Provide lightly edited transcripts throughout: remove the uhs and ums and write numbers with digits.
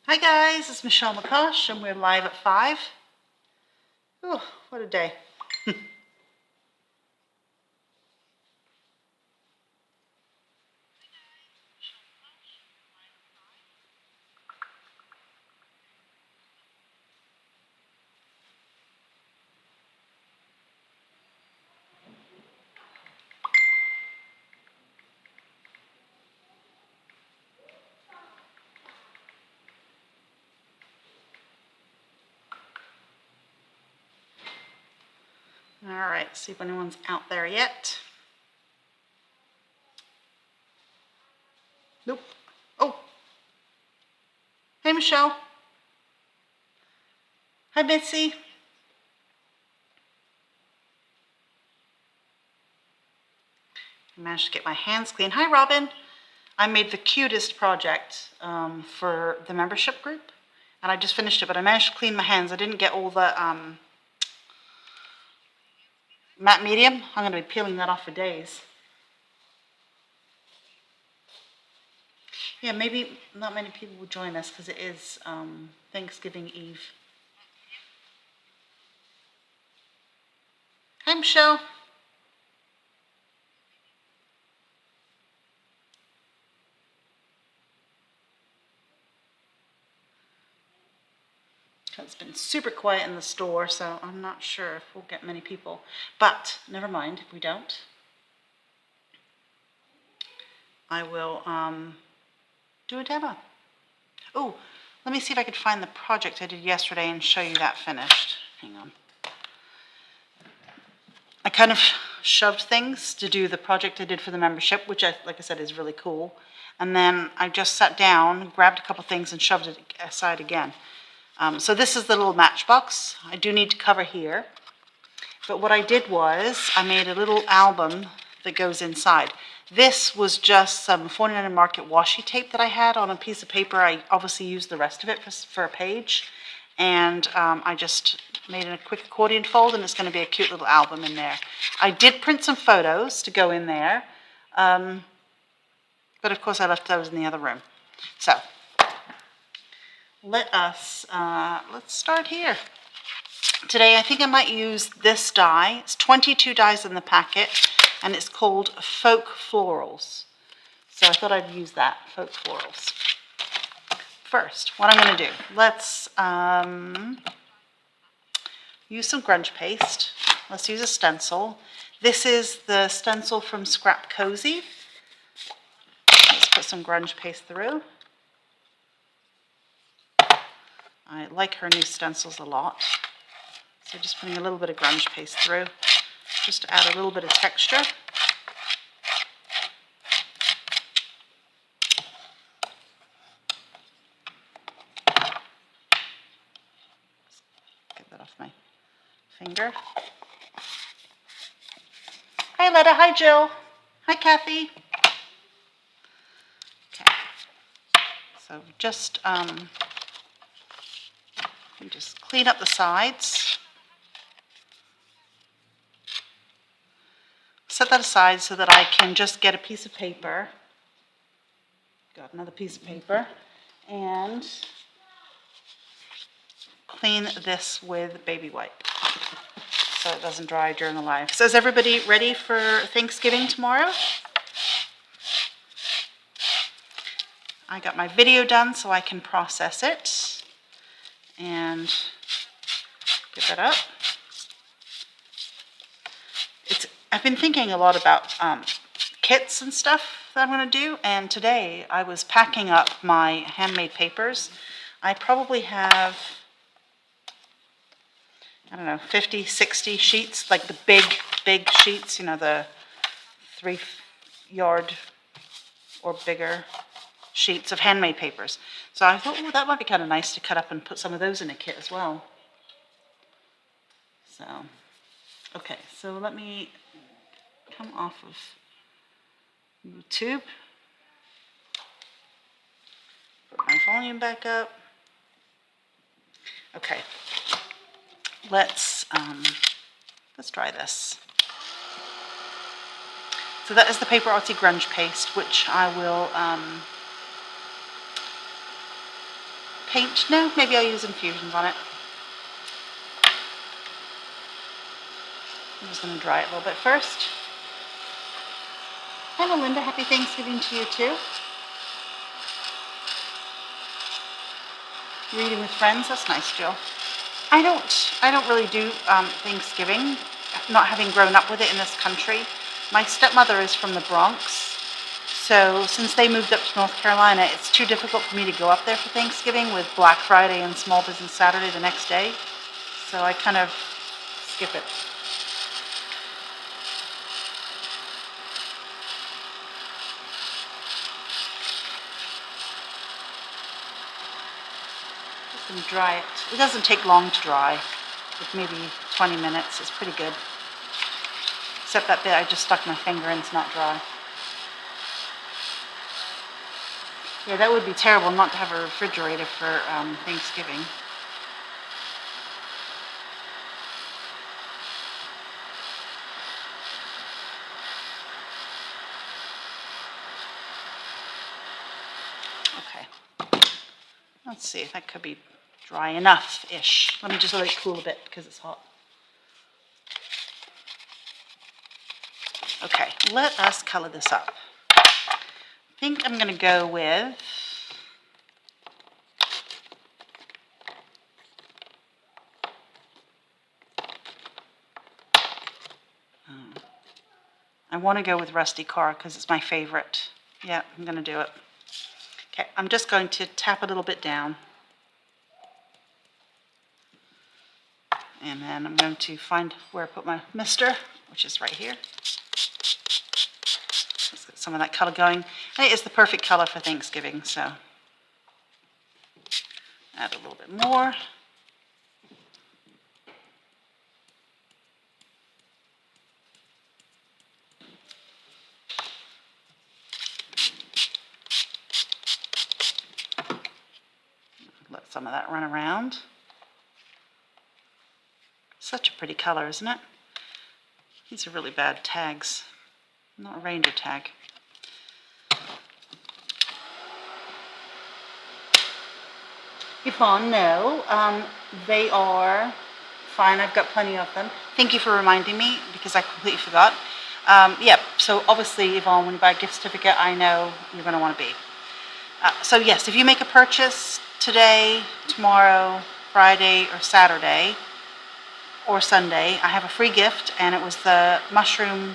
Hi guys, it's Michelle McCosh and we're live at 5. Oh, what a day. All right, see if anyone's out there yet. Nope. Oh. Hey Michelle. Hi Betsy. I managed to get my hands clean. Hi Robin. I made the cutest project for the membership group and I just finished it, but I managed to clean my hands. I didn't get all the matte medium. I'm going to be peeling that off for days. Yeah, maybe not many people will join us because it is Thanksgiving Eve. Hi Michelle. It's been super quiet in the store, so I'm not sure if we'll get many people. But never mind, if we don't, I will do a demo. Oh, let me see if I could find the project I did yesterday and show you that finished. Hang on. I kind of shoved things to do the project I did for the membership, which, like I said, is really cool. And then I just sat down, grabbed a couple things, and shoved it aside again. So this is the little matchbox. I do need to cover here. But what I did was I made a little album that goes inside. This was just some 49 Market washi tape that I had on a piece of paper. I obviously used the rest of it for a page. And I just made a quick accordion fold, and it's going to be a cute little album in there. I did print some photos to go in there. But of course I left those in the other room. So let's start here. Today I think I might use this die. It's 22 dies in the packet and it's called Folk Florals. So I thought I'd use that, Folk Florals. First, what I'm going to do, let's use some grunge paste. Let's use a stencil. This is the stencil from Scrap Cozy. Let's put some grunge paste through. I like her new stencils a lot. So just putting a little bit of grunge paste through, just to add a little bit of texture. Get that off my finger. Hi Letta, hi Jill, hi Kathy. Okay, so just clean up the sides. Set that aside so that I can just get a piece of paper. Got another piece of paper. And clean this with baby wipe so it doesn't dry during the live. So is everybody ready for Thanksgiving tomorrow? I got my video done so I can process it and get that up. I've been thinking a lot about kits and stuff that I'm going to do, and today I was packing up my handmade papers. I probably have, I don't know, 50, 60 sheets, like the big sheets, you know, the 3-yard or bigger sheets of handmade papers. So I thought, oh, that might be kind of nice to cut up and put some of those in a kit as well. So, okay, so let me come off of YouTube. Put my volume back up. Okay, let's try this. So that is the Paper Artsy Grunge paste, which I will paint? No, maybe I'll use infusions on it. I'm just going to dry it a little bit first. Hello, Linda. Happy Thanksgiving to you, too. Reading with friends. That's nice, Jill. I don't really do Thanksgiving, not having grown up with it in this country. My stepmother is from the Bronx, so since they moved up to North Carolina, it's too difficult for me to go up there for Thanksgiving with Black Friday and Small Business Saturday the next day. So I kind of skip it. Just going to dry it. It doesn't take long to dry, like maybe 20 minutes. It's pretty good. Except that bit I just stuck my finger in, it's not dry. Yeah, that would be terrible not to have a refrigerator for Thanksgiving. Okay. Let's see if that could be dry enough-ish. Let me just let it cool a bit because it's hot. Okay, let us color this up. I think I'm going to go with I want to go with Rusty Car because it's my favorite. Yeah, I'm going to do it. Okay, I'm just going to tap a little bit down. And then I'm going to find where I put my mister, which is right here. Let's get some of that color going. And it is the perfect color for Thanksgiving, so add a little bit more. Let some of that run around. Such a pretty color, isn't it? These are really bad tags. Not a reindeer tag. Yvonne, no. They are fine. I've got plenty of them. Thank you for reminding me because I completely forgot. Yeah, so obviously, Yvonne, when you buy a gift certificate, I know you're going to want to be. So yes, if you make a purchase today, tomorrow, Friday, or Saturday, or Sunday, I have a free gift, and it was the mushroom.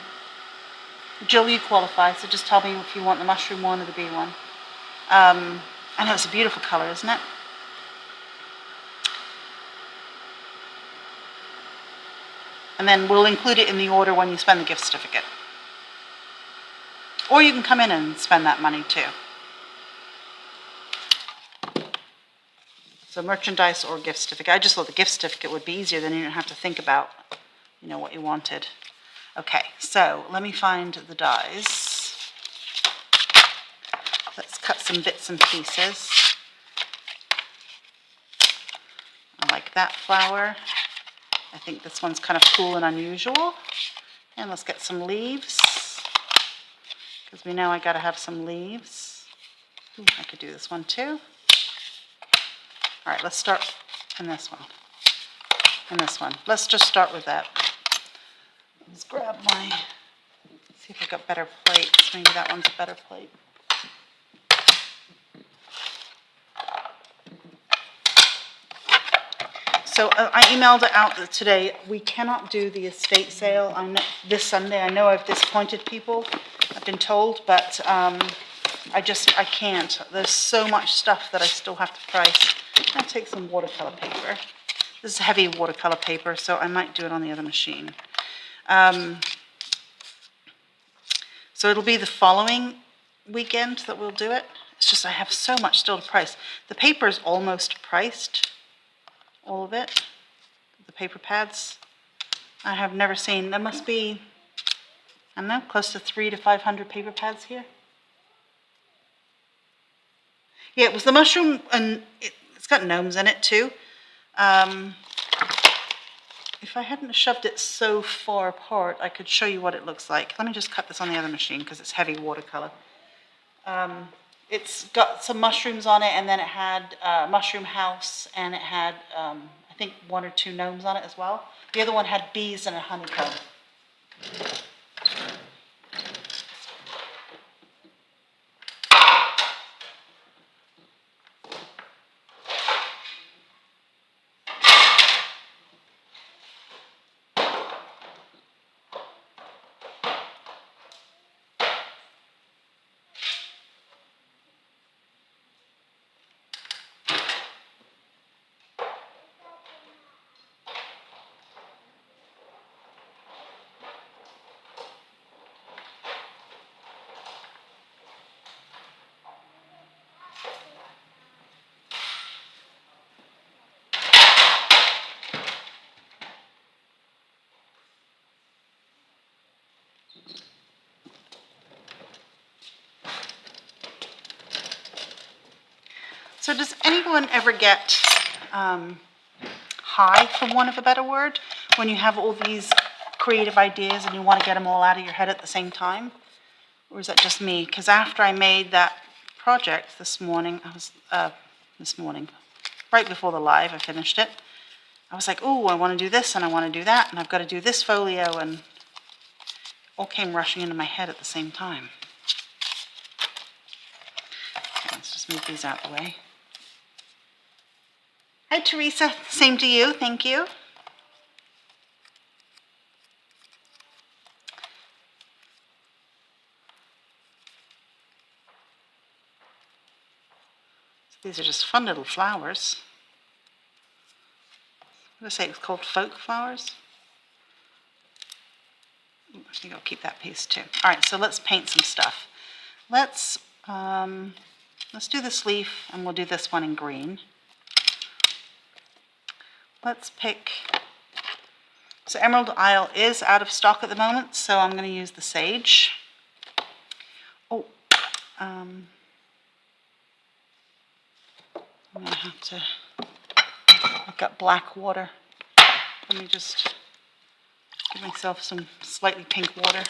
Jill, you qualify, so just tell me if you want the mushroom one or the bee one. I know it's a beautiful color, isn't it? And then we'll include it in the order when you spend the gift certificate. Or you can come in and spend that money too. So merchandise or gift certificate. I just thought the gift certificate would be easier, then you don't have to think about, what you wanted. Okay, so let me find the dies. Let's cut some bits and pieces. I like that flower. I think this one's kind of cool and unusual. And let's get some leaves, because we know I gotta have some leaves. Ooh, I could do this one too. All right, let's start in this one. And this one. Let's just start with that. Let's grab see if I got better plates. Maybe that one's a better plate. So I emailed it out today. We cannot do the estate sale on this Sunday. I know I've disappointed people, I've been told, but I can't. There's so much stuff that I still have to price. I'll take some watercolor paper. This is heavy watercolor paper, so I might do it on the other machine. So it'll be the following weekend that we'll do it. It's just I have so much still to price. The paper is almost priced, all of it. The paper pads. I have never seen, there must be, I don't know, close to 300 to 500 paper pads here. Yeah, it was the mushroom, and it's got gnomes in it too. If I hadn't shoved it so far apart, I could show you what it looks like. Let me just cut this on the other machine because it's heavy watercolor. It's got some mushrooms on it, and then it had mushroom house, and it had, I think, 1 or 2 gnomes on it as well. The other one had bees and a honeycomb. So does anyone ever get high, for want of a better word, when you have all these creative ideas and you want to get them all out of your head at the same time? Or is that just me? Because after I made that project this morning, right before the live, I finished it. I was like, oh, I want to do this and I want to do that, and I've got to do this folio, and it all came rushing into my head at the same time. Okay, let's just move these out of the way. Hi, Teresa. Same to you. Thank you. So these are just fun little flowers. What did I say? It's called folk flowers. I think I'll keep that piece too. All right, so let's paint some stuff. Let's do this leaf, and we'll do this one in green. Let's pick, so Emerald Isle is out of stock at the moment, so I'm going to use the sage. Oh, I'm going to have to, I've got black water. Let me just give myself some slightly pink water.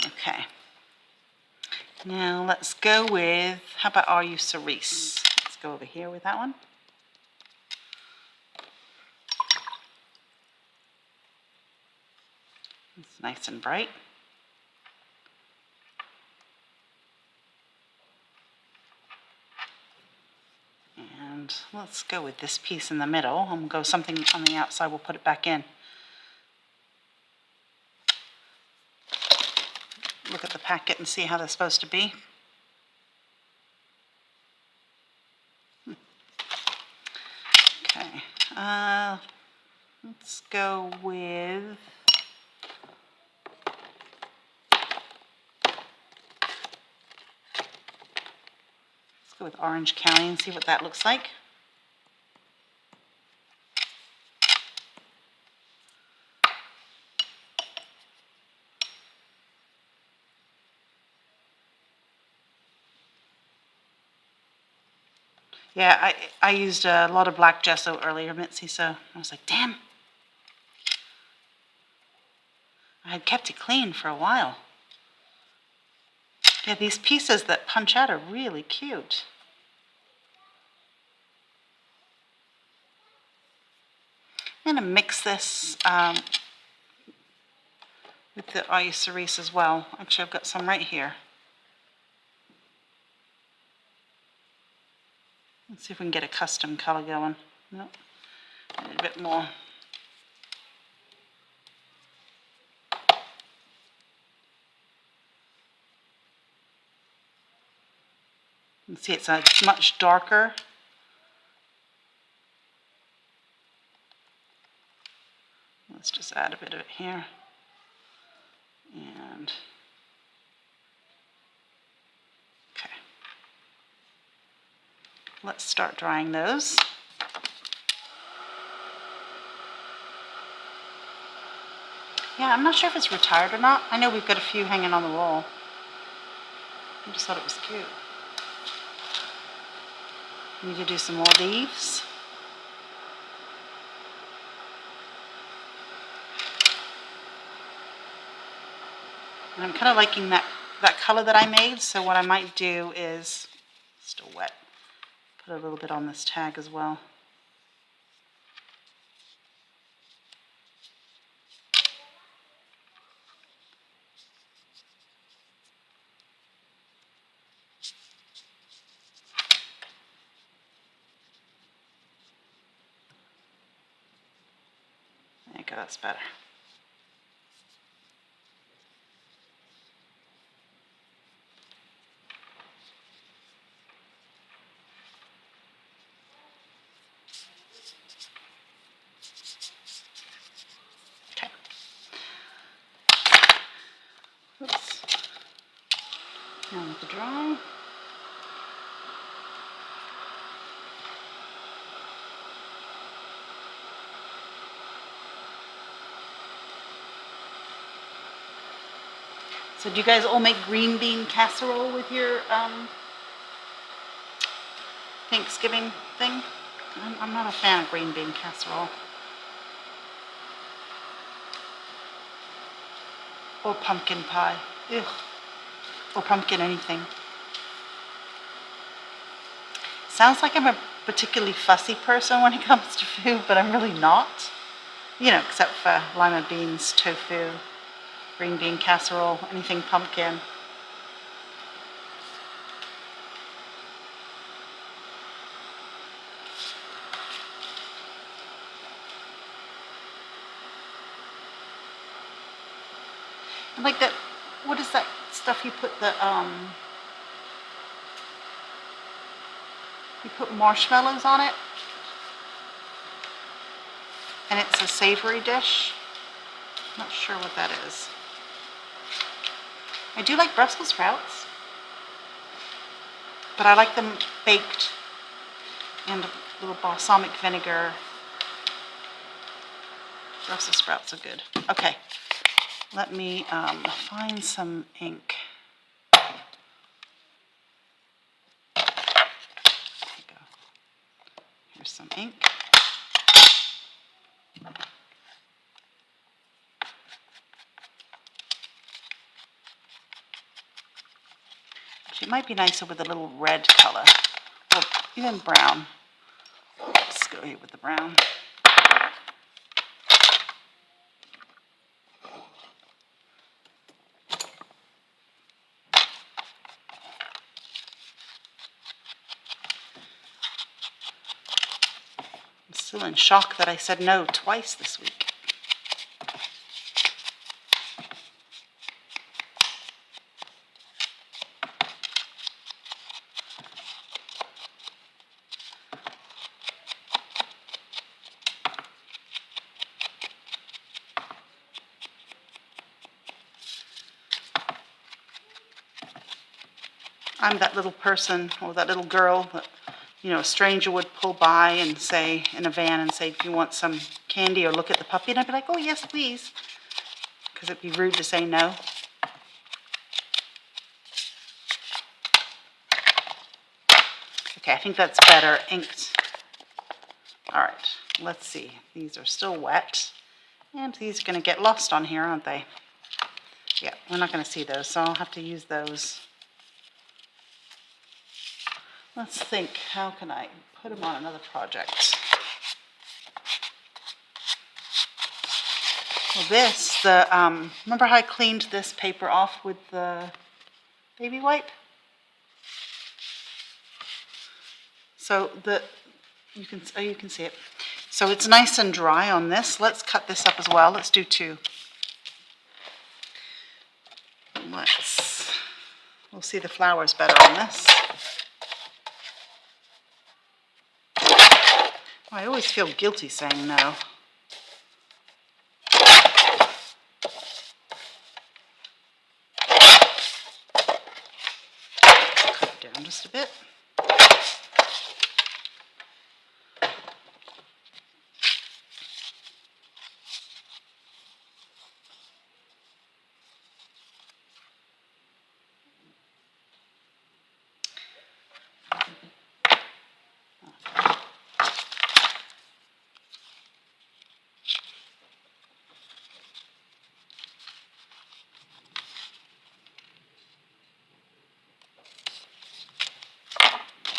Okay, now let's go with, how about Are You Cerise? Let's go over here with that one. It's nice and bright. And let's go with this piece in the middle, and we'll go something on the outside, we'll put it back in. Look at the packet and see how they're supposed to be. Okay, let's go with, Orange County and see what that looks like. Yeah, I used a lot of black gesso earlier, Mitzi, so I was like, damn. I had kept it clean for a while. Yeah, these pieces that punch out are really cute. I'm going to mix this with the Are You Cerise as well. Actually, I've got some right here. Let's see if we can get a custom color going. Nope. I need a bit more. You can see it's a much darker. Let's just add a bit of it here. And okay. Let's start drying those. Yeah, I'm not sure if it's retired or not. I know we've got a few hanging on the wall. I just thought it was cute. Need to do some more leaves. And I'm kind of liking that color that I made, so what I might do is, still wet, put a little bit on this tag as well. There you go, that's better. Okay. Oops. Now let it dry. So do you guys all make green bean casserole with your Thanksgiving thing? I'm not a fan of green bean casserole. Or pumpkin pie. Ugh. Or pumpkin anything. Sounds like I'm a particularly fussy person when it comes to food, but I'm really not. You know, except for lima beans, tofu, green bean casserole, anything pumpkin. And like that, what is that stuff you put you put marshmallows on it? And it's a savory dish. Not sure what that is. I do like Brussels sprouts, but I like them baked in a little balsamic vinegar. Brussels sprouts are good. Okay, let me find some ink. There you go. Here's some ink. It might be nicer with a little red color, or even brown. Let's go here with the brown. I'm still in shock that I said no twice this week. I'm that little person, or that little girl that, you know, a stranger would pull by and say, in a van, and say, do you want some candy, or look at the puppy? And I'd be like, oh, yes, please. Because it'd be rude to say no. Okay, I think that's better inked. All right, let's see. These are still wet. And these are going to get lost on here, aren't they? Yeah, we're not going to see those, so I'll have to use those. Let's think, how can I put them on another project? Well, this, remember how I cleaned this paper off with the baby wipe? So you can see it. So it's nice and dry on this. Let's cut this up as well. Let's do two. We'll see the flowers better on this. I always feel guilty saying no. Cut it down just a bit.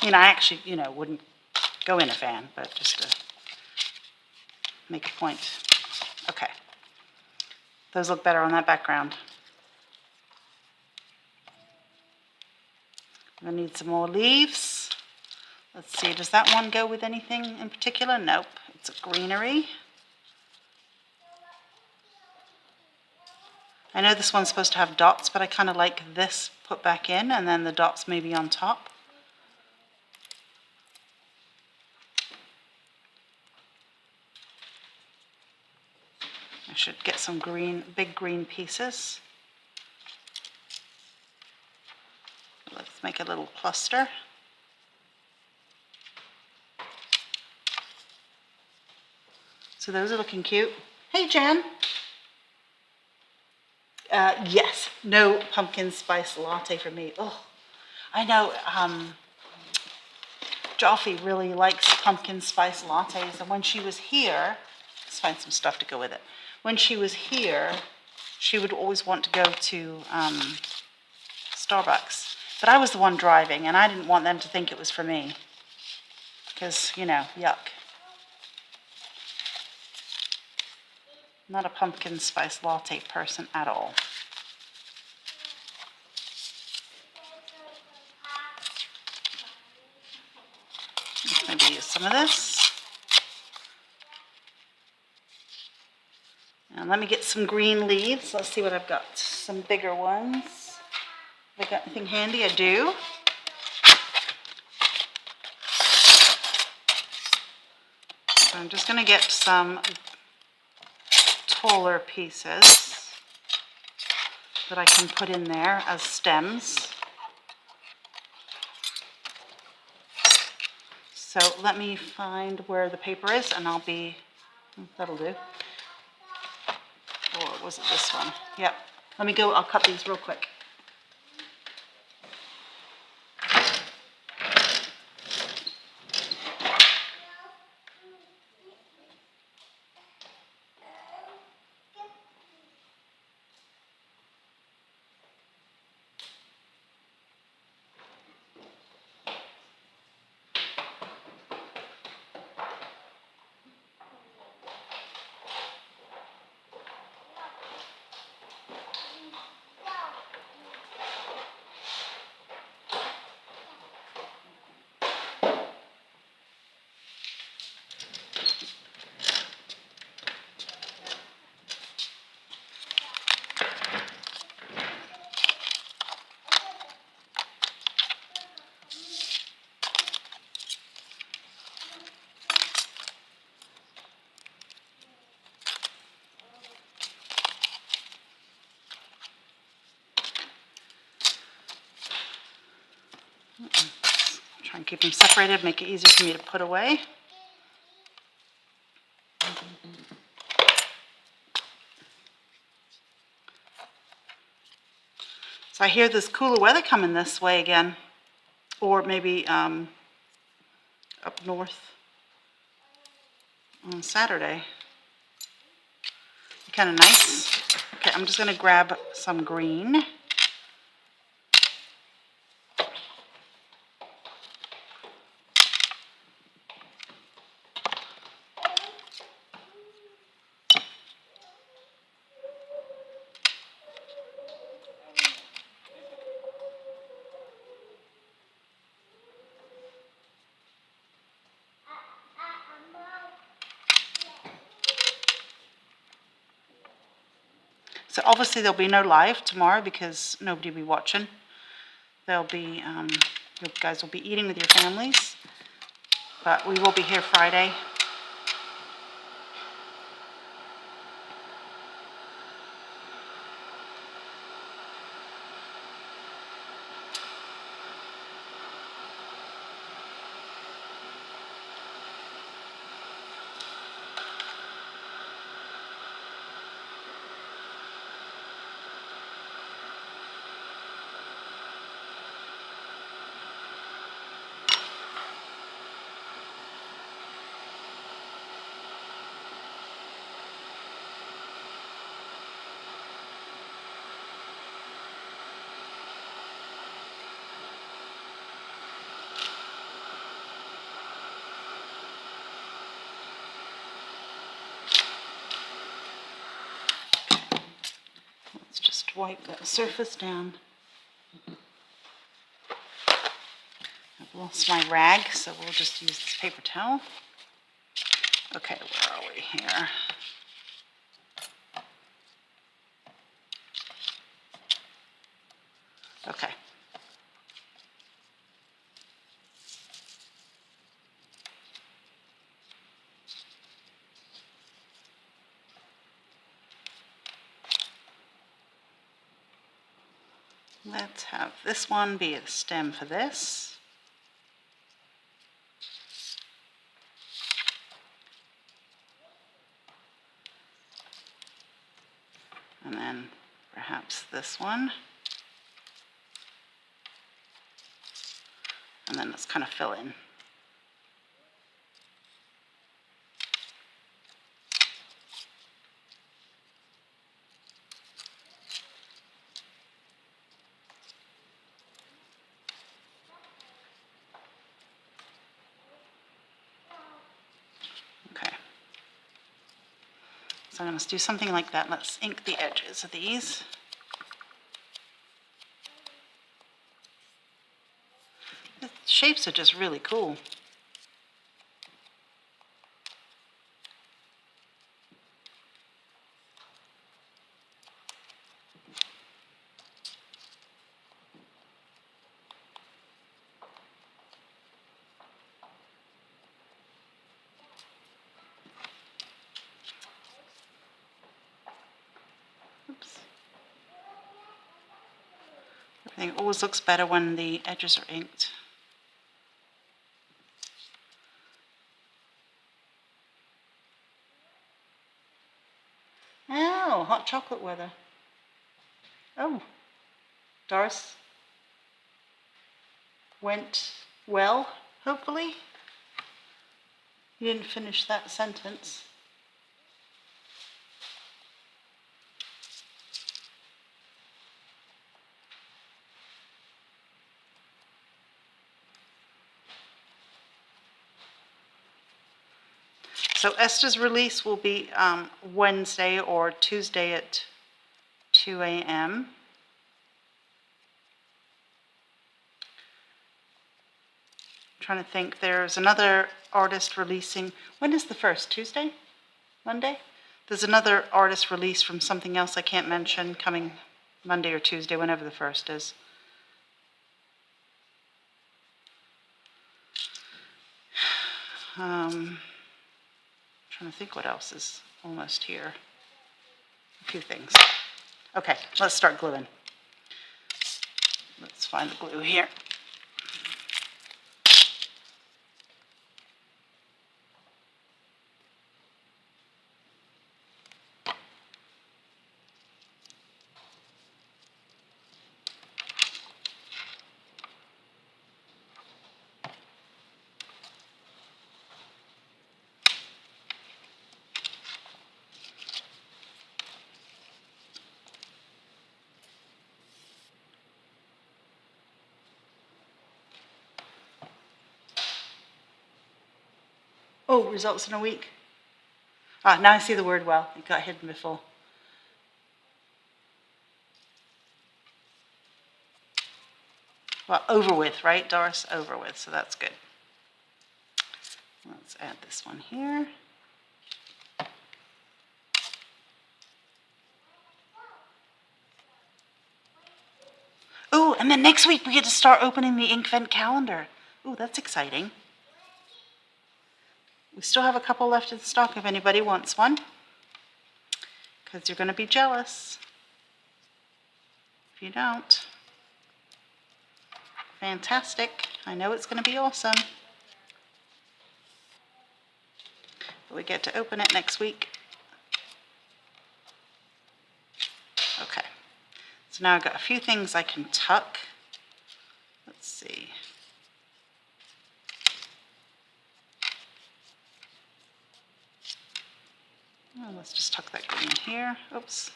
I mean, I actually, you know, wouldn't go in a fan, but just to make a point. Okay. Those look better on that background. I'm gonna need some more leaves. Let's see, does that one go with anything in particular? Nope, it's a greenery. I know this one's supposed to have dots, but I kind of like this put back in and then the dots maybe on top. I should get some green, big green pieces. Let's make a little cluster. So those are looking cute. Hey, Jen. Yes, no pumpkin spice latte for me. Oh, I know Joffy really likes pumpkin spice lattes, and when she was here, let's find some stuff to go with it. When she was here, she would always want to go to Starbucks, but I was the one driving, and I didn't want them to think it was for me, because, you know, yuck. Not a pumpkin spice latte person at all. Let's maybe use some of this. And let me get some green leaves. Let's see what I've got. Some bigger ones. Have I got anything handy? I do. So I'm just going to get some taller pieces that I can put in there as stems. So let me find where the paper is and I'll be, that'll do. Or was it this one? Yep. Let me go, I'll cut these real quick. Try and keep them separated, make it easier for me to put away. So I hear this cooler weather coming this way again, or maybe up north on Saturday. Kind of nice. Okay, I'm just going to grab some green. So obviously there'll be no live tomorrow because nobody will be watching. There'll be, you guys will be eating with your families, but we will be here Friday. just wipe that surface down. I've lost my rag, so we'll just use this paper towel. Okay, where are we here? Okay. Let's have this one be the stem for this. And then perhaps this one. And then let's kind of fill in. Okay. So I'm going to do something like that. Let's ink the edges of these. The shapes are just really cool. Oops. Everything always looks better when the edges are inked. Oh, hot chocolate weather. Oh, Doris. Went well, hopefully. You didn't finish that sentence. So Esther's release will be Wednesday or Tuesday at 2 a.m. Trying to think, there's another artist releasing. When is the first? Tuesday? Monday? There's another artist release from something else I can't mention coming Monday or Tuesday, whenever the first is. Trying to think what else is almost here. A few things. Okay, let's start gluing. Let's find the glue here. Oh, results in a week. Ah, now I see the word well. It got hidden before. Well, over with, right, Doris? Over with, so that's good. Let's add this one here. Oh, and then next week we get to start opening the Inkvent calendar. Oh, that's exciting. We still have a couple left in stock if anybody wants one, because you're going to be jealous if you don't. Fantastic. I know it's going to be awesome. But we get to open it next week. Okay. So now I've got a few things I can tuck. Let's see. Oh, let's just tuck that green here. Oops.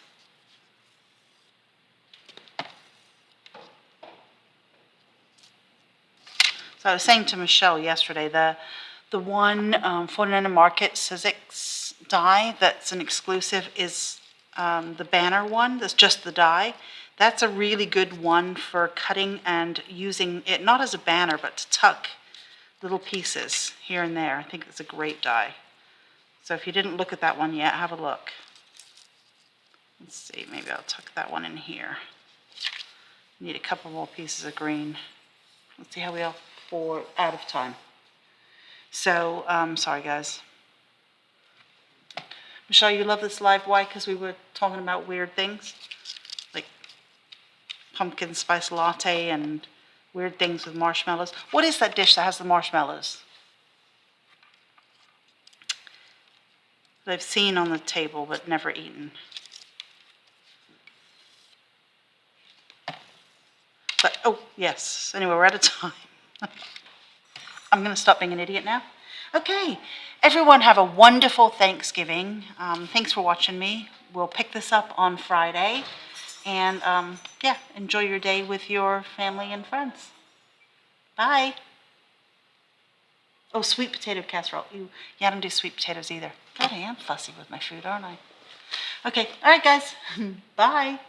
So I was saying to Michelle yesterday, the one 49 Market Sizzix die that's an exclusive is the banner one, that's just the die. That's a really good one for cutting and using it not as a banner, but to tuck little pieces here and there. I think it's a great die. So if you didn't look at that one yet, have a look. Let's see, maybe I'll tuck that one in here. Need a couple more pieces of green. Let's see how we are for out of time. So, sorry guys. Michelle, you love this live. Why? Because we were talking about weird things, like pumpkin spice latte and weird things with marshmallows. What is that dish that has the marshmallows? That I've seen on the table but never eaten. But, oh, yes. Anyway, we're out of time. I'm going to stop being an idiot now. Okay. Everyone have a wonderful Thanksgiving. Thanks for watching me. We'll pick this up on Friday. And, yeah, enjoy your day with your family and friends. Bye. Oh, sweet potato casserole. Yeah, I don't do sweet potatoes either. God, I am fussy with my food, aren't I? Okay. All right, guys. Bye.